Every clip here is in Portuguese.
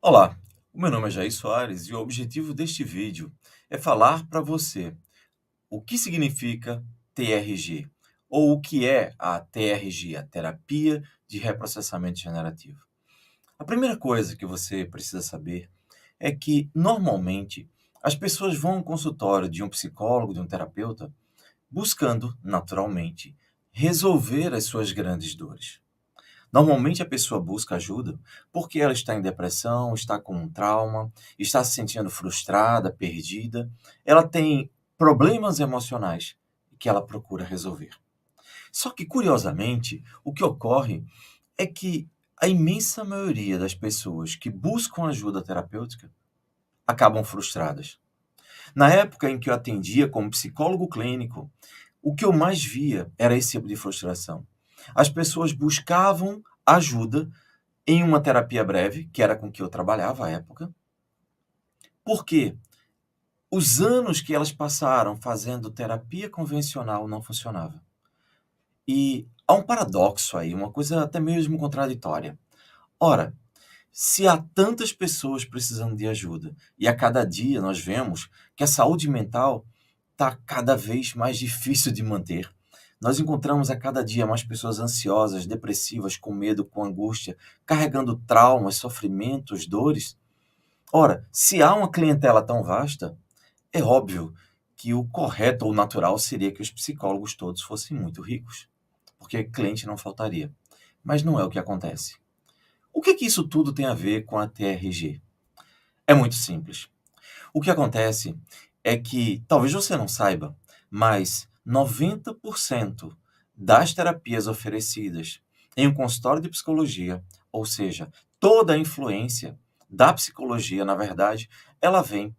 Olá, o meu nome é Jair Soares e o objetivo deste vídeo é falar para você o que significa TRG ou o que é a TRG, a Terapia de Reprocessamento Generativo. A primeira coisa que você precisa saber é que, normalmente, as pessoas vão ao consultório de um psicólogo, de um terapeuta, buscando, naturalmente, resolver as suas grandes dores. Normalmente a pessoa busca ajuda porque ela está em depressão, está com um trauma, está se sentindo frustrada, perdida. Ela tem problemas emocionais que ela procura resolver. Só que, curiosamente, o que ocorre é que a imensa maioria das pessoas que buscam ajuda terapêutica acabam frustradas. Na época em que eu atendia como psicólogo clínico, o que eu mais via era esse tipo de frustração. As pessoas buscavam ajuda em uma terapia breve, que era com que eu trabalhava à época, porque os anos que elas passaram fazendo terapia convencional não funcionava. E há um paradoxo aí, uma coisa até mesmo contraditória. Ora, se há tantas pessoas precisando de ajuda e a cada dia nós vemos que a saúde mental está cada vez mais difícil de manter, nós encontramos a cada dia mais pessoas ansiosas, depressivas, com medo, com angústia, carregando traumas, sofrimentos, dores. Ora, se há uma clientela tão vasta, é óbvio que o correto ou natural seria que os psicólogos todos fossem muito ricos, porque cliente não faltaria. Mas não é o que acontece. O que isso tudo tem a ver com a TRG? É muito simples. O que acontece é que, talvez você não saiba, mas 90% das terapias oferecidas em um consultório de psicologia, ou seja, toda a influência da psicologia, na verdade, ela vem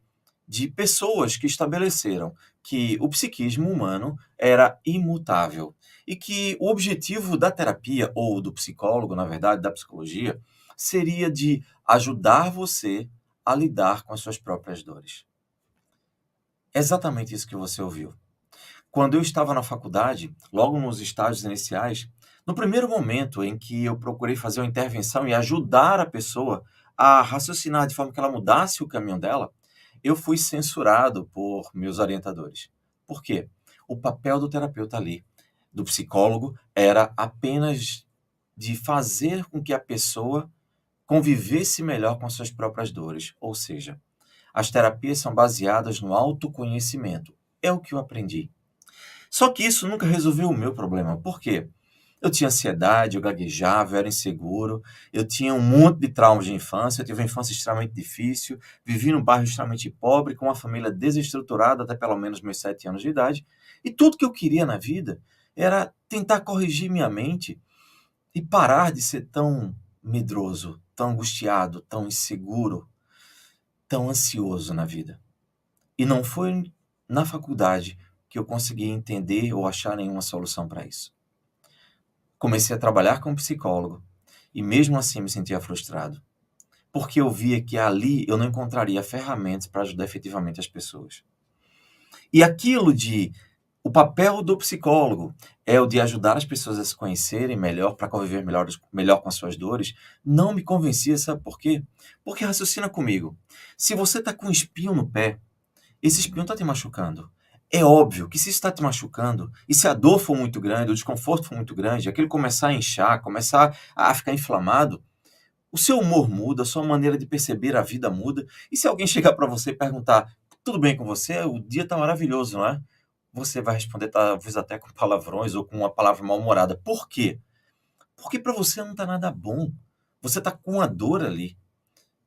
de pessoas que estabeleceram que o psiquismo humano era imutável e que o objetivo da terapia ou do psicólogo, na verdade, da psicologia, seria de ajudar você a lidar com as suas próprias dores. É exatamente isso que você ouviu. Quando eu estava na faculdade, logo nos estágios iniciais, no primeiro momento em que eu procurei fazer uma intervenção e ajudar a pessoa a raciocinar de forma que ela mudasse o caminho dela, eu fui censurado por meus orientadores. Por quê? O papel do terapeuta ali, do psicólogo, era apenas de fazer com que a pessoa convivesse melhor com as suas próprias dores. Ou seja, as terapias são baseadas no autoconhecimento. É o que eu aprendi. Só que isso nunca resolveu o meu problema. Por quê? Eu tinha ansiedade, eu gaguejava, eu era inseguro, eu tinha um monte de traumas de infância, eu tive uma infância extremamente difícil, vivi num bairro extremamente pobre, com uma família desestruturada até pelo menos meus 7 anos de idade, e tudo que eu queria na vida era tentar corrigir minha mente e parar de ser tão medroso, tão angustiado, tão inseguro, tão ansioso na vida. E não foi na faculdade que eu consegui entender ou achar nenhuma solução para isso. Comecei a trabalhar como psicólogo e mesmo assim me sentia frustrado, porque eu via que ali eu não encontraria ferramentas para ajudar efetivamente as pessoas. E aquilo de o papel do psicólogo é o de ajudar as pessoas a se conhecerem melhor, para conviver melhor com as suas dores, não me convencia, sabe por quê? Porque raciocina comigo. Se você está com um espinho no pé, esse espinho está te machucando. É óbvio que se está te machucando, e se a dor for muito grande, o desconforto for muito grande, aquilo começar a inchar, começar a ficar inflamado, o seu humor muda, a sua maneira de perceber a vida muda. E se alguém chegar para você e perguntar: tudo bem com você? O dia está maravilhoso, não é? Você vai responder, talvez até com palavrões ou com uma palavra mal-humorada. Por quê? Porque para você não está nada bom. Você está com uma dor ali.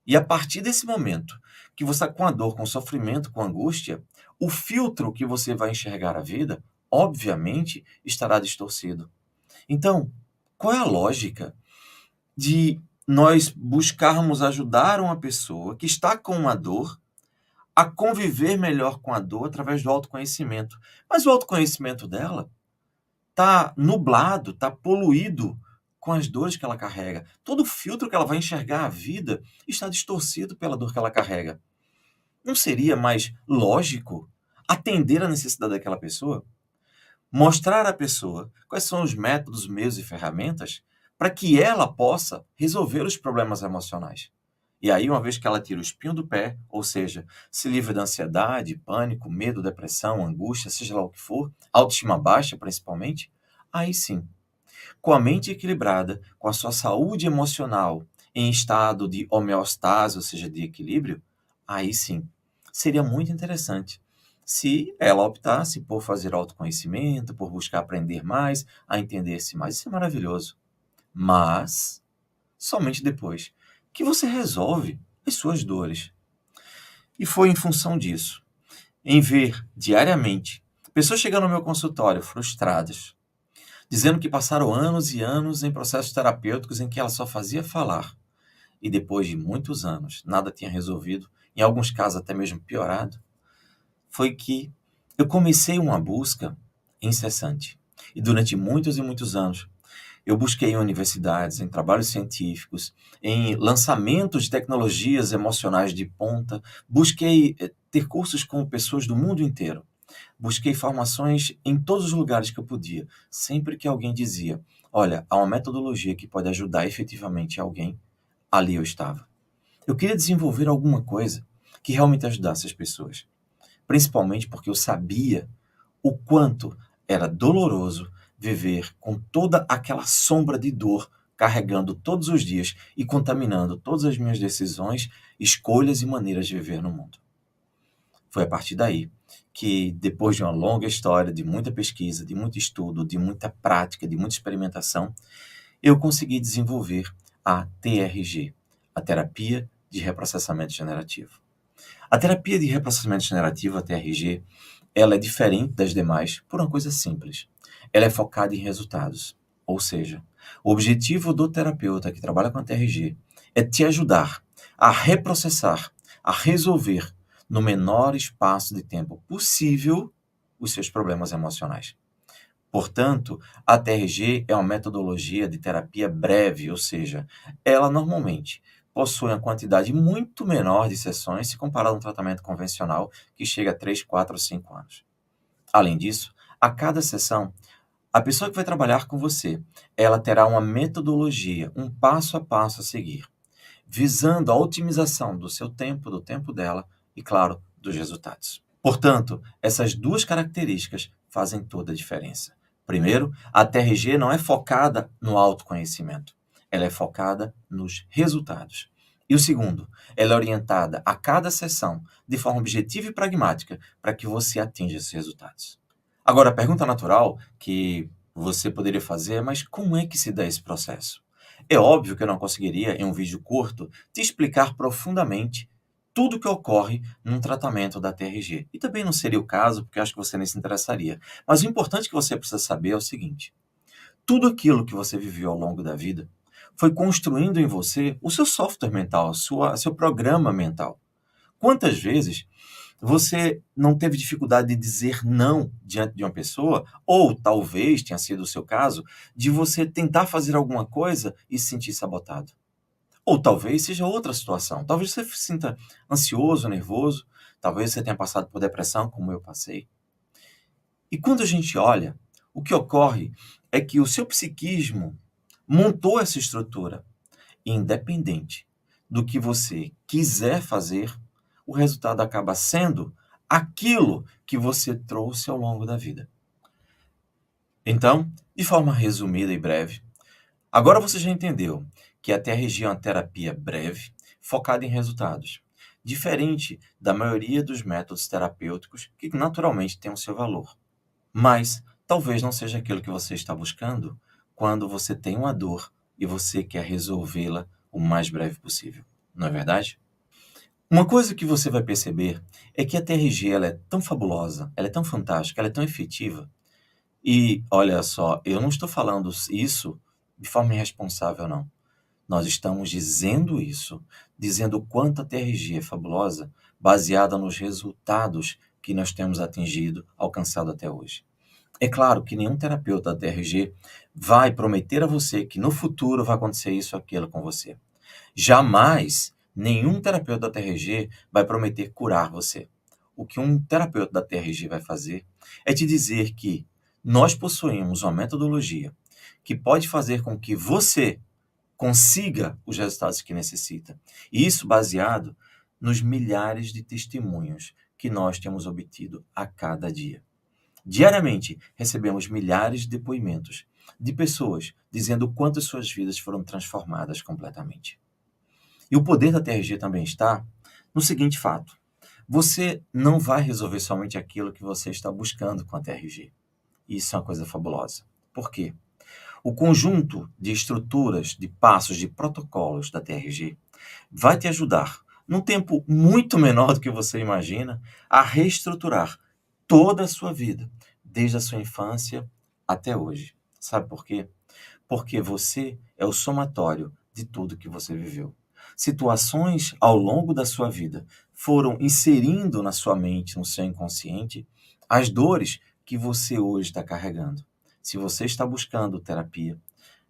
E a partir desse momento que você está com a dor, com sofrimento, com angústia, o filtro que você vai enxergar a vida, obviamente, estará distorcido. Então, qual é a lógica de nós buscarmos ajudar uma pessoa que está com uma dor a conviver melhor com a dor através do autoconhecimento? Mas o autoconhecimento dela está nublado, está poluído com as dores que ela carrega. Todo o filtro que ela vai enxergar a vida está distorcido pela dor que ela carrega. Não seria mais lógico atender a necessidade daquela pessoa? Mostrar à pessoa quais são os métodos, meios e ferramentas para que ela possa resolver os problemas emocionais. E aí, uma vez que ela tira o espinho do pé, ou seja, se livra da ansiedade, pânico, medo, depressão, angústia, seja lá o que for, autoestima baixa principalmente, aí sim, com a mente equilibrada, com a sua saúde emocional em estado de homeostase, ou seja, de equilíbrio, aí sim, seria muito interessante se ela optasse por fazer autoconhecimento, por buscar aprender mais, a entender-se mais. Isso é maravilhoso. Mas somente depois que você resolve as suas dores. E foi em função disso, em ver diariamente pessoas chegando no meu consultório frustradas, dizendo que passaram anos e anos em processos terapêuticos em que ela só fazia falar. E depois de muitos anos, nada tinha resolvido, em alguns casos até mesmo piorado, foi que eu comecei uma busca incessante. E durante muitos e muitos anos, eu busquei em universidades, em trabalhos científicos, em lançamentos de tecnologias emocionais de ponta, busquei ter cursos com pessoas do mundo inteiro. Busquei formações em todos os lugares que eu podia. Sempre que alguém dizia, olha, há uma metodologia que pode ajudar efetivamente alguém, ali eu estava. Eu queria desenvolver alguma coisa que realmente ajudasse as pessoas. Principalmente porque eu sabia o quanto era doloroso viver com toda aquela sombra de dor carregando todos os dias e contaminando todas as minhas decisões, escolhas e maneiras de viver no mundo. Foi a partir daí que, depois de uma longa história, de muita pesquisa, de muito estudo, de muita prática, de muita experimentação, eu consegui desenvolver a TRG, a Terapia de Reprocessamento Generativo. A terapia de reprocessamento generativo, a TRG, ela é diferente das demais por uma coisa simples. Ela é focada em resultados. Ou seja, o objetivo do terapeuta que trabalha com a TRG é te ajudar a reprocessar, a resolver no menor espaço de tempo possível os seus problemas emocionais. Portanto, a TRG é uma metodologia de terapia breve, ou seja, ela normalmente possui uma quantidade muito menor de sessões se comparado a um tratamento convencional que chega a 3, 4 ou 5 anos. Além disso, a cada sessão, a pessoa que vai trabalhar com você, ela terá uma metodologia, um passo a passo a seguir, visando a otimização do seu tempo, do tempo dela e, claro, dos resultados. Portanto, essas duas características fazem toda a diferença. Primeiro, a TRG não é focada no autoconhecimento, ela é focada nos resultados. E o segundo, ela é orientada a cada sessão de forma objetiva e pragmática para que você atinja esses resultados. Agora, a pergunta natural que você poderia fazer é: mas como é que se dá esse processo? É óbvio que eu não conseguiria, em um vídeo curto, te explicar profundamente tudo o que ocorre num tratamento da TRG. E também não seria o caso, porque eu acho que você nem se interessaria. Mas o importante que você precisa saber é o seguinte: tudo aquilo que você viveu ao longo da vida foi construindo em você o seu software mental, seu programa mental. Quantas vezes você não teve dificuldade de dizer não diante de uma pessoa, ou talvez tenha sido o seu caso, de você tentar fazer alguma coisa e se sentir sabotado? Ou talvez seja outra situação. Talvez você se sinta ansioso, nervoso, talvez você tenha passado por depressão, como eu passei. E quando a gente olha, o que ocorre é que o seu psiquismo montou essa estrutura. Independente do que você quiser fazer, o resultado acaba sendo aquilo que você trouxe ao longo da vida. Então, de forma resumida e breve, agora você já entendeu que a TRG é uma terapia breve, focada em resultados, diferente da maioria dos métodos terapêuticos que naturalmente têm o seu valor. Mas talvez não seja aquilo que você está buscando quando você tem uma dor e você quer resolvê-la o mais breve possível. Não é verdade? Uma coisa que você vai perceber é que a TRG ela é tão fabulosa, ela é tão fantástica, ela é tão efetiva. E olha só, eu não estou falando isso de forma irresponsável, não. Nós estamos dizendo isso, dizendo o quanto a TRG é fabulosa, baseada nos resultados que nós temos atingido, alcançado até hoje. É claro que nenhum terapeuta da TRG vai prometer a você que no futuro vai acontecer isso ou aquilo com você. Jamais nenhum terapeuta da TRG vai prometer curar você. O que um terapeuta da TRG vai fazer é te dizer que nós possuímos uma metodologia que pode fazer com que você consiga os resultados que necessita. E isso baseado nos milhares de testemunhos que nós temos obtido a cada dia. Diariamente, recebemos milhares de depoimentos de pessoas dizendo o quanto suas vidas foram transformadas completamente. E o poder da TRG também está no seguinte fato: você não vai resolver somente aquilo que você está buscando com a TRG. Isso é uma coisa fabulosa. Por quê? O conjunto de estruturas, de passos, de protocolos da TRG vai te ajudar, num tempo muito menor do que você imagina, a reestruturar toda a sua vida, desde a sua infância até hoje. Sabe por quê? Porque você é o somatório de tudo que você viveu. Situações ao longo da sua vida foram inserindo na sua mente, no seu inconsciente, as dores que você hoje está carregando. Se você está buscando terapia,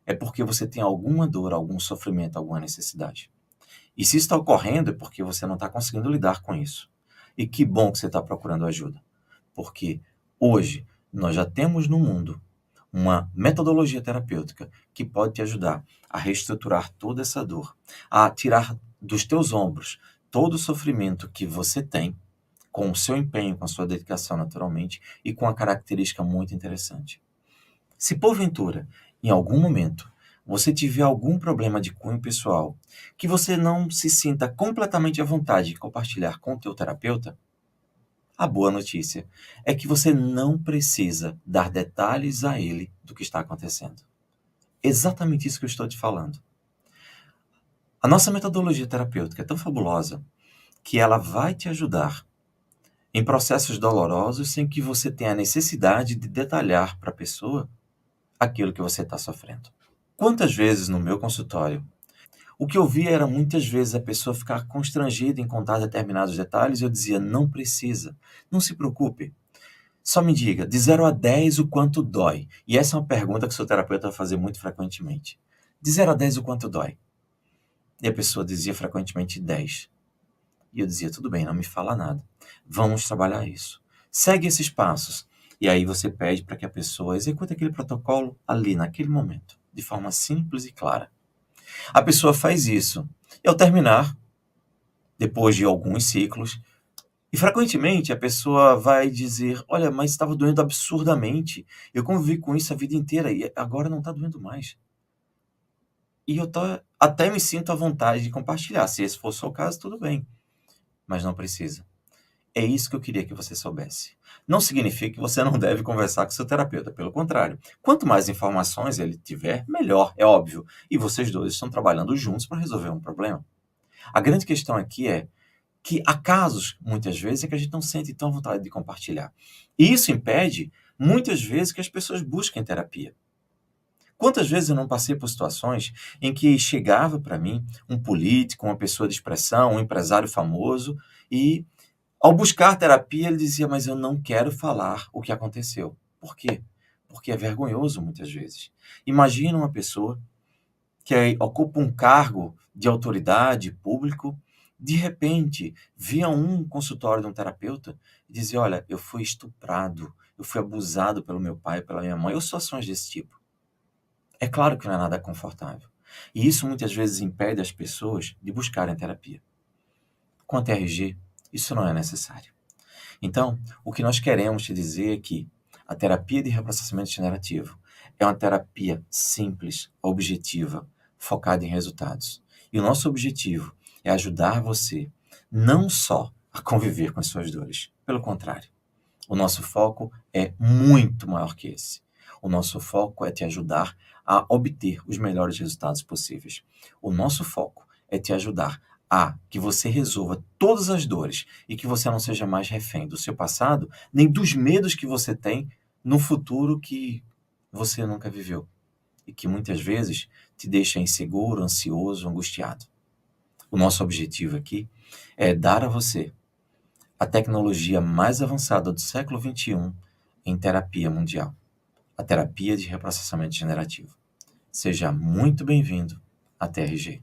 é porque você tem alguma dor, algum sofrimento, alguma necessidade. E se está ocorrendo, é porque você não está conseguindo lidar com isso. E que bom que você está procurando ajuda. Porque hoje nós já temos no mundo uma metodologia terapêutica que pode te ajudar a reestruturar toda essa dor, a tirar dos teus ombros todo o sofrimento que você tem, com o seu empenho, com a sua dedicação naturalmente, e com a característica muito interessante. Se porventura, em algum momento, você tiver algum problema de cunho pessoal, que você não se sinta completamente à vontade de compartilhar com o teu terapeuta, a boa notícia é que você não precisa dar detalhes a ele do que está acontecendo. Exatamente isso que eu estou te falando. A nossa metodologia terapêutica é tão fabulosa que ela vai te ajudar em processos dolorosos sem que você tenha a necessidade de detalhar para a pessoa aquilo que você está sofrendo. Quantas vezes no meu consultório, o que eu via era muitas vezes a pessoa ficar constrangida em contar determinados detalhes e eu dizia, não precisa, não se preocupe. Só me diga, de 0 a 10 o quanto dói? E essa é uma pergunta que o seu terapeuta vai fazer muito frequentemente. De 0 a 10 o quanto dói? E a pessoa dizia frequentemente 10. E eu dizia, tudo bem, não me fala nada. Vamos trabalhar isso. Segue esses passos. E aí você pede para que a pessoa execute aquele protocolo ali, naquele momento, de forma simples e clara. A pessoa faz isso. E ao terminar, depois de alguns ciclos, e frequentemente a pessoa vai dizer, olha, mas estava doendo absurdamente. Eu convivi com isso a vida inteira e agora não está doendo mais. E eu até me sinto à vontade de compartilhar. Se esse for o seu caso, tudo bem. Mas não precisa. É isso que eu queria que você soubesse. Não significa que você não deve conversar com seu terapeuta. Pelo contrário. Quanto mais informações ele tiver, melhor, é óbvio. E vocês dois estão trabalhando juntos para resolver um problema. A grande questão aqui é que há casos, muitas vezes, é que a gente não sente tão vontade de compartilhar. E isso impede, muitas vezes, que as pessoas busquem terapia. Quantas vezes eu não passei por situações em que chegava para mim um político, uma pessoa de expressão, um empresário famoso, e ao buscar terapia ele dizia, mas eu não quero falar o que aconteceu. Por quê? Porque é vergonhoso muitas vezes. Imagina uma pessoa que ocupa um cargo de autoridade público, de repente, via um consultório de um terapeuta e dizia, olha, eu fui estuprado, eu fui abusado pelo meu pai, pela minha mãe, ou situações desse tipo. É claro que não é nada confortável. E isso muitas vezes impede as pessoas de buscarem terapia. Com a TRG, isso não é necessário. Então, o que nós queremos te dizer é que a terapia de reprocessamento generativo é uma terapia simples, objetiva, focada em resultados. E o nosso objetivo é ajudar você não só a conviver com as suas dores, pelo contrário. O nosso foco é muito maior que esse. O nosso foco é te ajudar a obter os melhores resultados possíveis. O nosso foco é te ajudar a que você resolva todas as dores e que você não seja mais refém do seu passado, nem dos medos que você tem no futuro que você nunca viveu e que muitas vezes te deixa inseguro, ansioso, angustiado. O nosso objetivo aqui é dar a você a tecnologia mais avançada do século XXI em terapia mundial, a terapia de reprocessamento generativo. Seja muito bem-vindo à TRG.